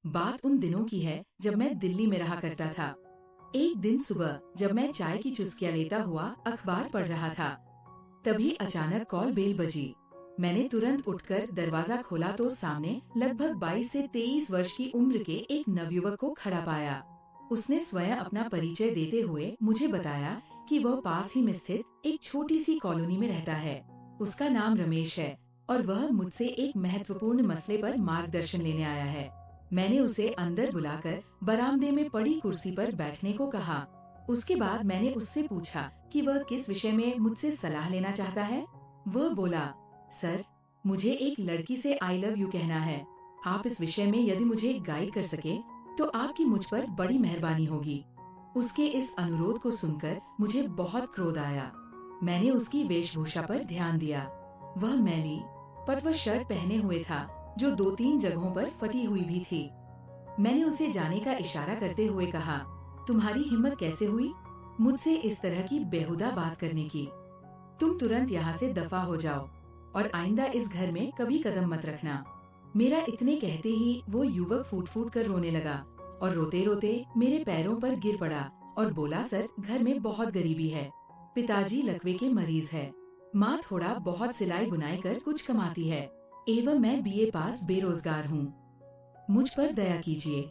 बात उन दिनों की है जब मैं दिल्ली में रहा करता था। एक दिन सुबह जब मैं चाय की चुस्कियां लेता हुआ अखबार पढ़ रहा था, तभी अचानक कॉल बेल बजी। मैंने तुरंत उठकर दरवाजा खोला तो सामने लगभग 22 से 23 वर्ष की उम्र के एक नवयुवक को खड़ा पाया। उसने स्वयं अपना परिचय देते हुए मुझे बताया कि वह पास ही में स्थित एक छोटी सी कॉलोनी में रहता है। उसका नाम रमेश है और वह मुझसे एक महत्वपूर्ण मसले पर मार्गदर्शन लेने आया है। मैंने उसे अंदर बुलाकर बरामदे में पड़ी कुर्सी पर बैठने को कहा। उसके बाद मैंने उससे पूछा कि वह किस विषय में मुझसे सलाह लेना चाहता है। वह बोला, सर, मुझे एक लड़की से आई लव यू कहना है। आप इस विषय में यदि मुझे गाइड कर सके तो आपकी मुझ पर बड़ी मेहरबानी होगी। उसके इस अनुरोध को सुनकर मुझे बहुत क्रोध आया। मैंने उसकी वेशभूषा पर ध्यान दिया। वह मैली पटवा शर्ट पहने हुए था जो 2-3 जगहों पर फटी हुई भी थी। मैंने उसे जाने का इशारा करते हुए कहा, तुम्हारी हिम्मत कैसे हुई मुझसे इस तरह की बेहुदा बात करने की? तुम तुरंत यहाँ से दफा हो जाओ और आइंदा इस घर में कभी कदम मत रखना। मेरा इतने कहते ही वो युवक फूट फूट कर रोने लगा और रोते रोते मेरे पैरों पर गिर पड़ा और बोला, सर, घर में बहुत गरीबी है। पिताजी लकवे के मरीज है, माँ थोड़ा बहुत सिलाई बुनाई कर कुछ कमाती है एवं मैं बीए पास बेरोजगार हूँ। मुझ पर दया कीजिए।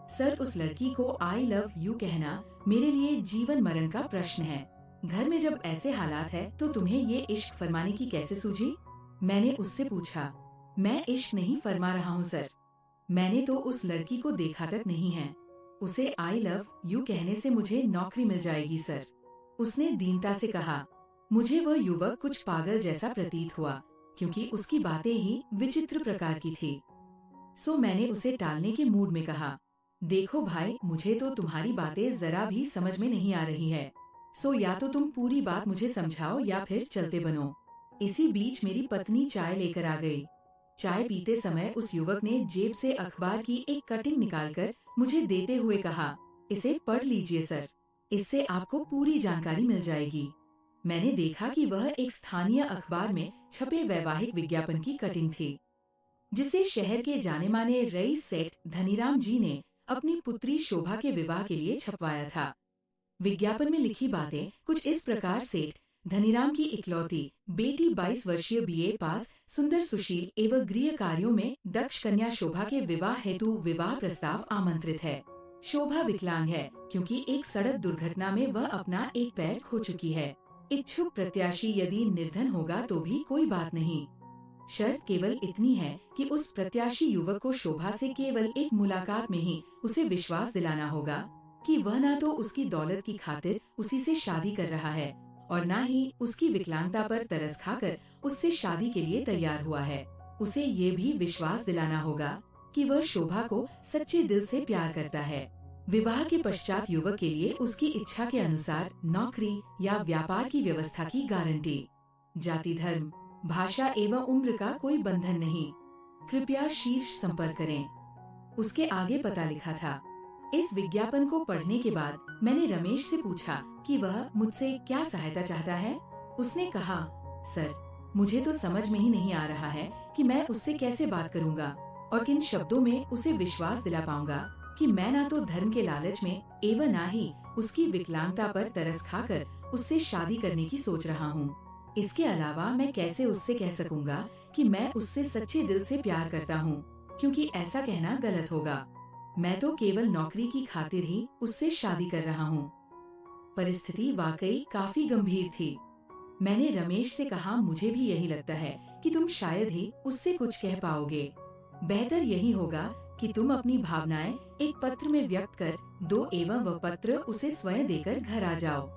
सर, उस लड़की को आई लव यू कहना मेरे लिए जीवन मरण का प्रश्न है। घर में जब ऐसे हालात है तो तुम्हें ये इश्क फरमाने की कैसे सूझी? मैंने उससे पूछा। मैं इश्क नहीं फरमा रहा हूँ सर, मैंने तो उस लड़की को देखा तक नहीं है। उसे आई लव यू कहने से मुझे नौकरी मिल जाएगी सर, उसने दीनता से कहा। मुझे वह युवक कुछ पागल जैसा प्रतीत हुआ क्योंकि उसकी बातें ही विचित्र प्रकार की थी। सो मैंने उसे टालने के मूड में कहा, देखो भाई, मुझे तो तुम्हारी बातें जरा भी समझ में नहीं आ रही है। सो या तो तुम पूरी बात मुझे समझाओ या फिर चलते बनो। इसी बीच मेरी पत्नी चाय लेकर आ गई। चाय पीते समय उस युवक ने जेब से अखबार की एक कटिंग निकालकर मुझे देते हुए कहा, इसे पढ़ लीजिए सर, इससे आपको पूरी जानकारी मिल जाएगी। मैंने देखा कि वह एक स्थानीय अखबार में छपे वैवाहिक विज्ञापन की कटिंग थी, जिसे शहर के जाने माने रईस सेठ धनीराम जी ने अपनी पुत्री शोभा के विवाह के लिए छपवाया था। विज्ञापन में लिखी बातें कुछ इस प्रकार: सेठ धनीराम की इकलौती बेटी 22 वर्षीय बीए पास सुंदर सुशील एवं गृह कार्यों में दक्ष कन्या शोभा के विवाह हेतु विवाह प्रस्ताव आमंत्रित है। शोभा विकलांग है क्योंकि एक सड़क दुर्घटना में वह अपना एक पैर खो चुकी है। इच्छुक प्रत्याशी यदि निर्धन होगा तो भी कोई बात नहीं। शर्त केवल इतनी है कि उस प्रत्याशी युवक को शोभा से केवल एक मुलाकात में ही उसे विश्वास दिलाना होगा कि वह ना तो उसकी दौलत की खातिर उसी से शादी कर रहा है और ना ही उसकी विकलांगता पर तरस खाकर उससे शादी के लिए तैयार हुआ है। उसे ये भी विश्वास दिलाना होगा कि वह शोभा को सच्चे दिल से प्यार करता है। विवाह के पश्चात युवक के लिए उसकी इच्छा के अनुसार नौकरी या व्यापार की व्यवस्था की गारंटी। जाति, धर्म, भाषा एवं उम्र का कोई बंधन नहीं। कृपया शीर्ष संपर्क करें। उसके आगे पता लिखा था। इस विज्ञापन को पढ़ने के बाद मैंने रमेश से पूछा कि वह मुझसे क्या सहायता चाहता है। उसने कहा, सर, मुझे तो समझ में ही नहीं आ रहा है कि मैं उससे कैसे बात करूंगा और किन शब्दों में उसे विश्वास दिला पाऊंगा कि मैं ना तो धर्म के लालच में एवं ना ही उसकी विकलांगता पर तरस खाकर उससे शादी करने की सोच रहा हूँ। इसके अलावा मैं कैसे उससे कह सकूंगा कि मैं उससे सच्चे दिल से प्यार करता हूँ, क्योंकि ऐसा कहना गलत होगा। मैं तो केवल नौकरी की खातिर ही उससे शादी कर रहा हूँ। परिस्थिति वाकई काफी गंभीर थी। मैंने रमेश से कहा, मुझे भी यही लगता है कि तुम शायद ही उससे कुछ कह पाओगे। बेहतर यही होगा कि तुम अपनी भावनाएं एक पत्र में व्यक्त कर दो एवं वह पत्र उसे स्वयं देकर घर आ जाओ।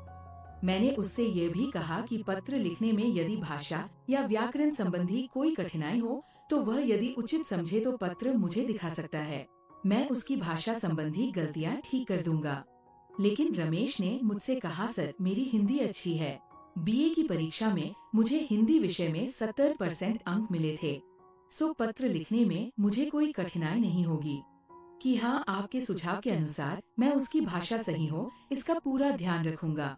मैंने उससे ये भी कहा कि पत्र लिखने में यदि भाषा या व्याकरण संबंधी कोई कठिनाई हो तो वह यदि उचित समझे तो पत्र मुझे दिखा सकता है। मैं उसकी भाषा संबंधी गलतियां ठीक कर दूंगा। लेकिन रमेश ने मुझसे कहा, सर, मेरी हिंदी अच्छी है। बीए की परीक्षा में मुझे हिंदी विषय में 70% अंक मिले थे। सो पत्र लिखने में मुझे कोई कठिनाई नहीं होगी। कि हाँ, आपके सुझाव के अनुसार मैं उसकी भाषा सही हो इसका पूरा ध्यान रखूंगा।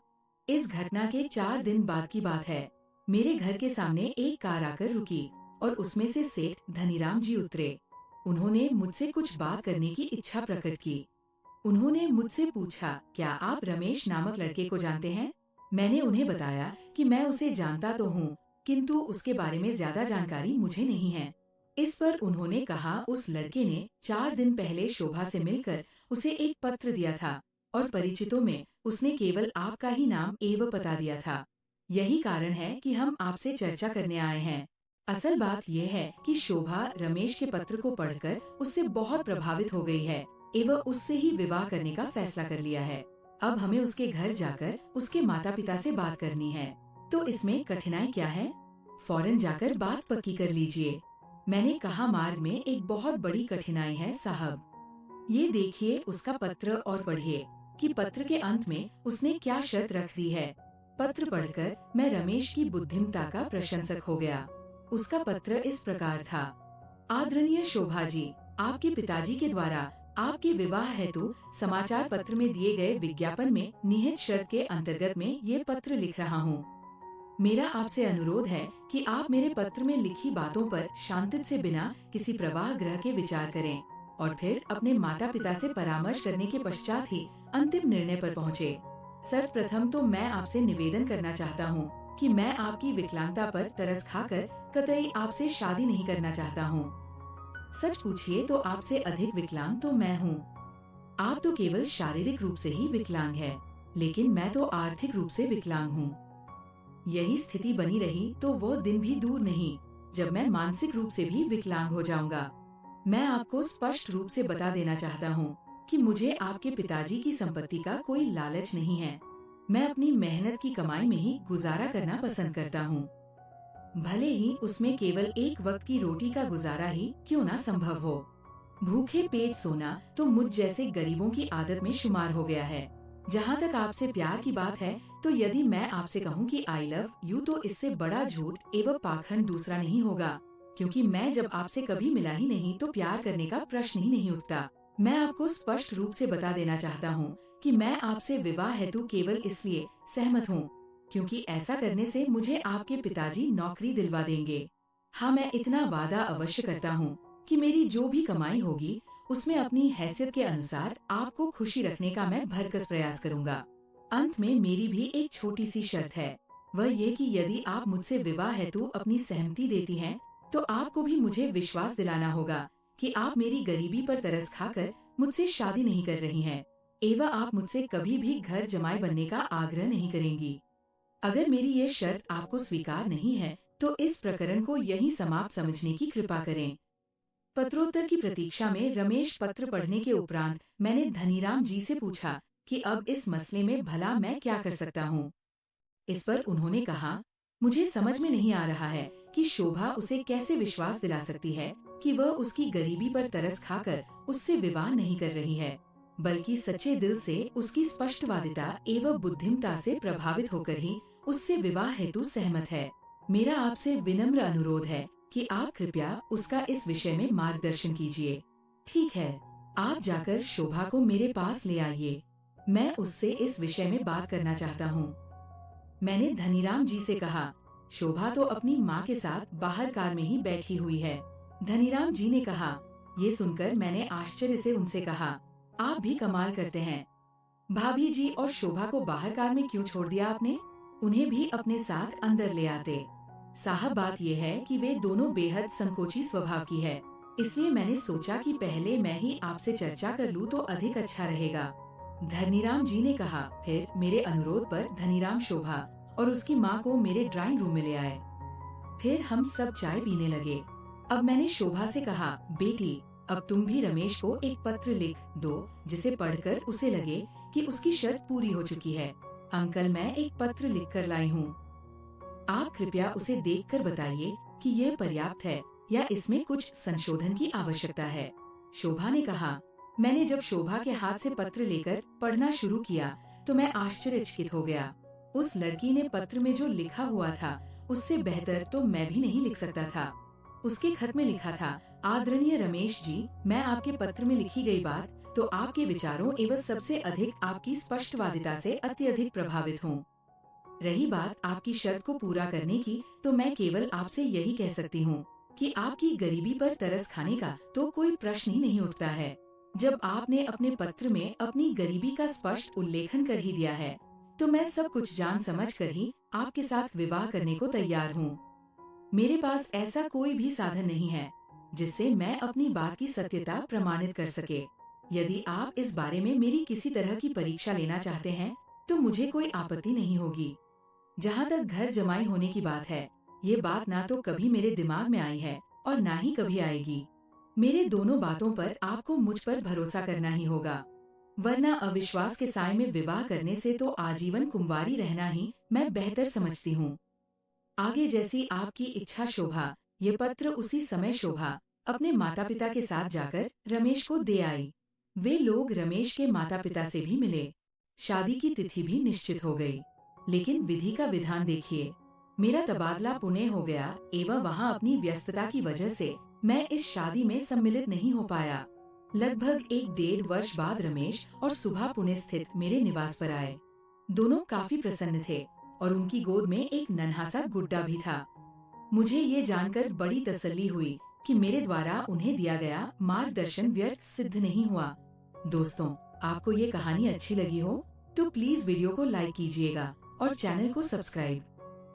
इस घटना के 4 दिन बाद की बात है। मेरे घर के सामने एक कार आकर रुकी और उसमें से सेठ धनीराम जी उतरे। उन्होंने मुझसे कुछ बात करने की इच्छा प्रकट की। उन्होंने मुझसे पूछा, क्या आप रमेश नामक लड़के को जानते हैं? मैंने उन्हें बताया कि मैं उसे जानता तो हूँ, किंतु उसके बारे में ज्यादा जानकारी मुझे नहीं है। इस पर उन्होंने कहा, उस लड़के ने 4 दिन पहले शोभा से मिलकर उसे एक पत्र दिया था और परिचितों में उसने केवल आपका ही नाम एवं पता दिया था। यही कारण है कि हम आपसे चर्चा करने आए हैं। असल बात यह है कि शोभा रमेश के पत्र को पढ़कर उससे बहुत प्रभावित हो गई है एवं उससे ही विवाह करने का फैसला कर लिया है। अब हमें उसके घर जाकर उसके माता पिता से बात करनी है। तो इसमें कठिनाई क्या है? फौरन जाकर बात पक्की कर लीजिए। मैंने कहा, मार्ग में एक बहुत बड़ी कठिनाई है साहब। ये देखिए उसका पत्र और पढ़िए कि पत्र के अंत में उसने क्या शर्त रख दी है। पत्र पढ़कर मैं रमेश की बुद्धिमता का प्रशंसक हो गया। उसका पत्र इस प्रकार था। आदरणीय शोभा जी, आपके पिताजी के द्वारा आपके विवाह हेतु समाचार पत्र में दिए गए विज्ञापन में निहित शर्त के अंतर्गत में ये पत्र लिख रहा हूँ। मेरा आपसे अनुरोध है कि आप मेरे पत्र में लिखी बातों पर शांतित से बिना किसी प्रवाह ग्रह के विचार करें और फिर अपने माता पिता से परामर्श करने के पश्चात ही अंतिम निर्णय पर पहुँचे। सर्वप्रथम तो मैं आपसे निवेदन करना चाहता हूँ कि मैं आपकी विकलांगता पर तरस खाकर कतई आपसे शादी नहीं करना चाहता हूँ। सच पूछिए तो आपसे अधिक विकलांग तो मैं हूँ। आप तो केवल शारीरिक रूप से ही विकलांग है, लेकिन मैं तो आर्थिक रूप से विकलांग हूँ। यही स्थिति बनी रही तो वो दिन भी दूर नहीं जब मैं मानसिक रूप से भी विकलांग हो जाऊंगा। मैं आपको स्पष्ट रूप से बता देना चाहता हूँ कि मुझे आपके पिताजी की संपत्ति का कोई लालच नहीं है। मैं अपनी मेहनत की कमाई में ही गुजारा करना पसंद करता हूँ, भले ही उसमें केवल एक वक्त की रोटी का गुजारा ही क्यों ना संभव हो। भूखे पेट सोना तो मुझ जैसे गरीबों की आदत में शुमार हो गया है। जहाँ तक आपसे प्यार की बात है, तो यदि मैं आपसे कहूँ कि आई लव यू, तो इससे बड़ा झूठ एवं पाखंड दूसरा नहीं होगा, क्योंकि मैं जब आपसे कभी मिला ही नहीं तो प्यार करने का प्रश्न ही नहीं उठता। मैं आपको स्पष्ट रूप से बता देना चाहता हूँ कि मैं आपसे विवाह हेतु केवल इसलिए सहमत हूँ क्योंकि ऐसा करने से मुझे आपके पिताजी नौकरी दिलवा देंगे। हाँ, मैं इतना वादा अवश्य करता हूँ कि मेरी जो भी कमाई होगी उसमें अपनी हैसियत के अनुसार आपको खुशी रखने का मैं भरकस प्रयास करूँगा। अंत में मेरी भी एक छोटी सी शर्त है, वह ये कि यदि आप मुझसे विवाह हेतु अपनी सहमति देती हैं, तो आपको भी मुझे विश्वास दिलाना होगा कि आप मेरी गरीबी पर तरस खाकर मुझसे शादी नहीं कर रही हैं एवं आप मुझसे कभी भी घर जमाई बनने का आग्रह नहीं करेंगी। अगर मेरी ये शर्त आपको स्वीकार नहीं है तो इस प्रकरण को यहीं समाप्त समझने की कृपा करें। पत्रोत्तर की प्रतीक्षा में रमेश पत्र पढ़ने के उपरांत मैंने धनीराम जी से पूछा कि अब इस मसले में भला मैं क्या कर सकता हूँ। इस पर उन्होंने कहा, मुझे समझ में नहीं आ रहा है कि शोभा उसे कैसे विश्वास दिला सकती है कि वह उसकी गरीबी पर तरस खाकर उससे विवाह नहीं कर रही है, बल्कि सच्चे दिल से उसकी स्पष्टवादिता एवं बुद्धिमता से प्रभावित होकर ही उससे विवाह हेतु सहमत है। मेरा आपसे विनम्र अनुरोध है कि आप कृपया उसका इस विषय में मार्गदर्शन कीजिए। ठीक है, आप जाकर शोभा को मेरे पास ले आइए। मैं उससे इस विषय में बात करना चाहता हूँ। मैंने धनीराम जी से कहा, शोभा तो अपनी माँ के साथ बाहर कार में ही बैठी हुई है। धनीराम जी ने कहा, ये सुनकर मैंने आश्चर्य से उनसे कहा, आप भी कमाल करते हैं। भाभी जी और शोभा को बाहर कार में क्यों छोड़ दिया आपने? उन्हें भी अपने साथ अंदर ले आते। साहब, बात यह है कि वे दोनों बेहद संकोची स्वभाव की है, इसलिए मैंने सोचा कि पहले मैं ही आपसे चर्चा कर लूं तो अधिक अच्छा रहेगा। धनीराम जी ने कहा। फिर मेरे अनुरोध पर धनीराम शोभा और उसकी माँ को मेरे ड्राइंग रूम में ले आए। फिर हम सब चाय पीने लगे। अब मैंने शोभा से कहा, बेटी, अब तुम भी रमेश को एक पत्र लिख दो जिसे पढ़कर उसे लगे कि उसकी शर्त पूरी हो चुकी है। अंकल, मैं एक पत्र लिख कर लाई हूँ, आप कृपया उसे देखकर बताइए कि यह पर्याप्त है या इसमें कुछ संशोधन की आवश्यकता है। शोभा ने कहा, मैंने जब शोभा के हाथ से पत्र लेकर पढ़ना शुरू किया तो मैं आश्चर्यचकित हो गया। उस लड़की ने पत्र में जो लिखा हुआ था उससे बेहतर तो मैं भी नहीं लिख सकता था। उसके खत में लिखा था, आदरणीय रमेश जी, मैं आपके पत्र में लिखी गई बात तो आपके विचारों एवं सबसे अधिक आपकी स्पष्टवादिता से अत्यधिक प्रभावित हूँ। रही बात आपकी शर्त को पूरा करने की, तो मैं केवल आपसे यही कह सकती हूँ कि आपकी गरीबी पर तरस खाने का तो कोई प्रश्न ही नहीं उठता है। जब आपने अपने पत्र में अपनी गरीबी का स्पष्ट उल्लेखन कर ही दिया है, तो मैं सब कुछ जान समझ कर ही आपके साथ विवाह करने को तैयार हूँ। मेरे पास ऐसा कोई भी साधन नहीं है जिससे मैं अपनी बात की सत्यता प्रमाणित कर सके। यदि आप इस बारे में मेरी किसी तरह की परीक्षा लेना चाहते हैं, तो मुझे कोई आपत्ति नहीं होगी। जहाँ तक घर जमाई होने की बात है, ये बात ना तो कभी मेरे दिमाग में आई है और ना ही कभी आएगी। मेरे दोनों बातों पर आपको मुझ पर भरोसा करना ही होगा, वरना अविश्वास के साए में विवाह करने से तो आजीवन कुंवारी रहना ही मैं बेहतर समझती हूँ। आगे जैसी आपकी इच्छा शोभा। ये पत्र उसी समय शोभा अपने माता पिता के साथ जाकर रमेश को दे आई। वे लोग रमेश के माता पिता से भी मिले। शादी की तिथि भी निश्चित हो गई। लेकिन विधि का विधान देखिए, मेरा तबादला पुणे हो गया एवं वहाँ अपनी व्यस्तता की वजह से मैं इस शादी में सम्मिलित नहीं हो पाया। लगभग 1-1.5 वर्ष बाद रमेश और सुभा पुणे स्थित मेरे निवास पर आए। दोनों काफी प्रसन्न थे और उनकी गोद में एक नन्हा सा गुड्डा भी था। मुझे ये जानकर बड़ी तसल्ली हुई कि मेरे द्वारा उन्हें दिया गया मार्गदर्शन व्यर्थ सिद्ध नहीं हुआ। दोस्तों, आपको ये कहानी अच्छी लगी हो तो प्लीज वीडियो को लाइक कीजिएगा और चैनल को सब्सक्राइब